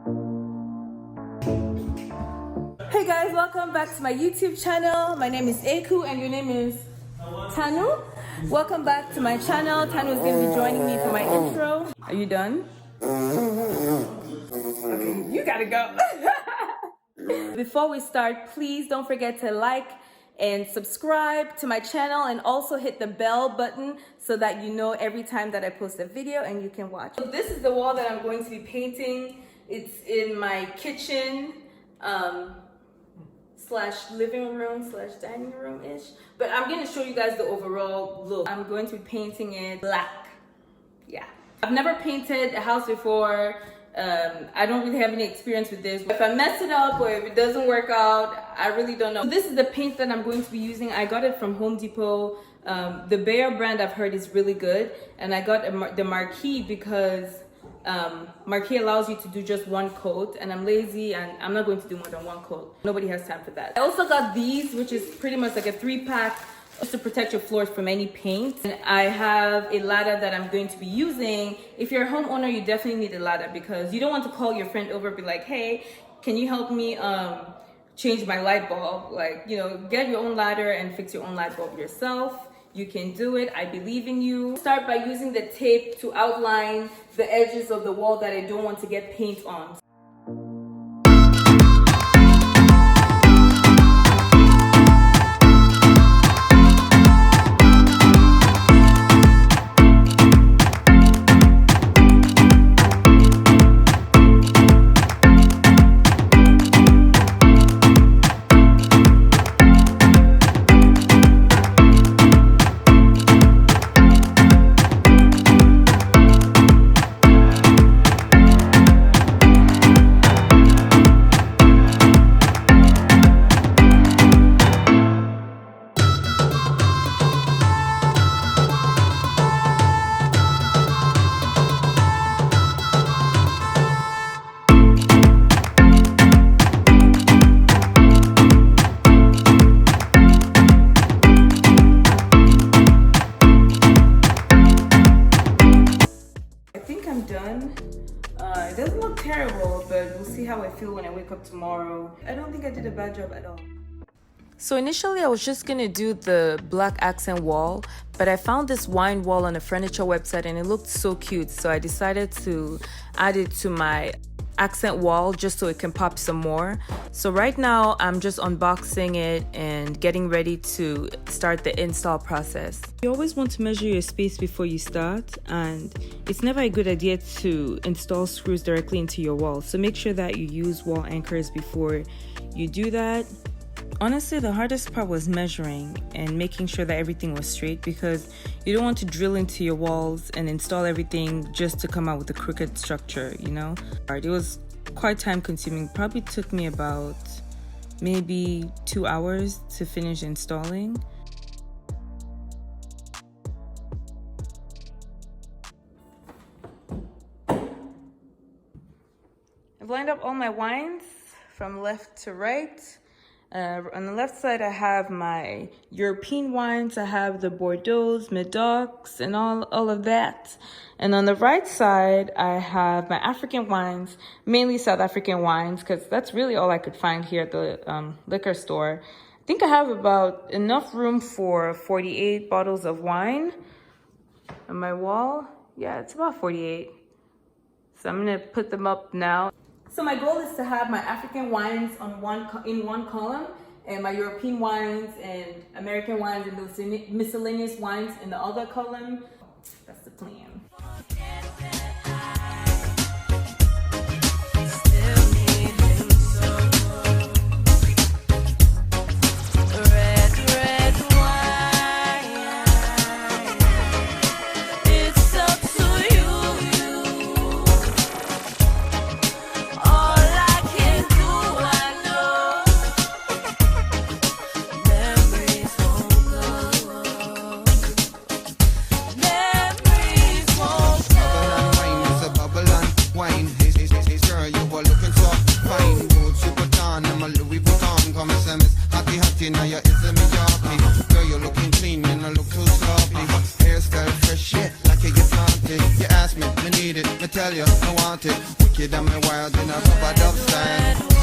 Hey guys, welcome back to my YouTube channel. My name is Eku and your name is Tanu. Welcome back to my channel. Tanu is going to be joining me for my intro. Are you done? Okay, you gotta go. Before we start, please don't forget to like and subscribe to my channel and also hit the bell button so that you know every time that I post a video and you can watch. So this is the wall that I'm going to be painting. It's in my kitchen slash living room slash dining room ish, but I'm going to show you guys the overall look. I'm going to be painting it black. Yeah, I've never painted a house before. I don't really have any experience with this. If I mess it up or if it doesn't work out, I really don't know. This is the paint that I'm going to be using. I got it from Home Depot. The Behr brand I've heard is really good, and I got the Marqui because Marqui allows you to do just one coat, and I'm lazy and I'm not going to do more than one coat. Nobody has time for that. I also got these, which is pretty much like a 3-pack just to protect your floors from any paint. And I have a ladder that I'm going to be using. If you're a homeowner, you definitely need a ladder because you don't want to call your friend over and be like, hey, can you help me change my light bulb? Like, you know, get your own ladder and fix your own light bulb yourself. You can do it. I believe in you. Start by using the tape to outline the edges of the wall that I don't want to get paint on. It doesn't look terrible, but we'll see how I feel when I wake up tomorrow. I don't think I did a bad job at all. So initially I was just gonna do the black accent wall, but I found this wine wall on a furniture website and it looked so cute, so I decided to add it to my accent wall just so it can pop some more. So right now I'm just unboxing it and getting ready to start the install process. You always want to measure your space before you start, and it's never a good idea to install screws directly into your wall, so make sure that you use wall anchors before you do that. Honestly, the hardest part was measuring and making sure that everything was straight, because you don't want to drill into your walls and install everything just to come out with a crooked structure, you know? It was quite time consuming. Probably took me about maybe 2 hours to finish installing. I've lined up all my wines from left to right. On the left side, I have my European wines. I have the Bordeaux, Medocs, and all of that. And on the right side, I have my African wines, mainly South African wines, because that's really all I could find here at the liquor store. I think I have about enough room for 48 bottles of wine on my wall. Yeah, it's about 48. So I'm going to put them up now. So my goal is to have my African wines in one column, and my European wines and American wines and miscellaneous wines in the other column. That's the plan. Memories won't wicked and me wild in a rubber dub style.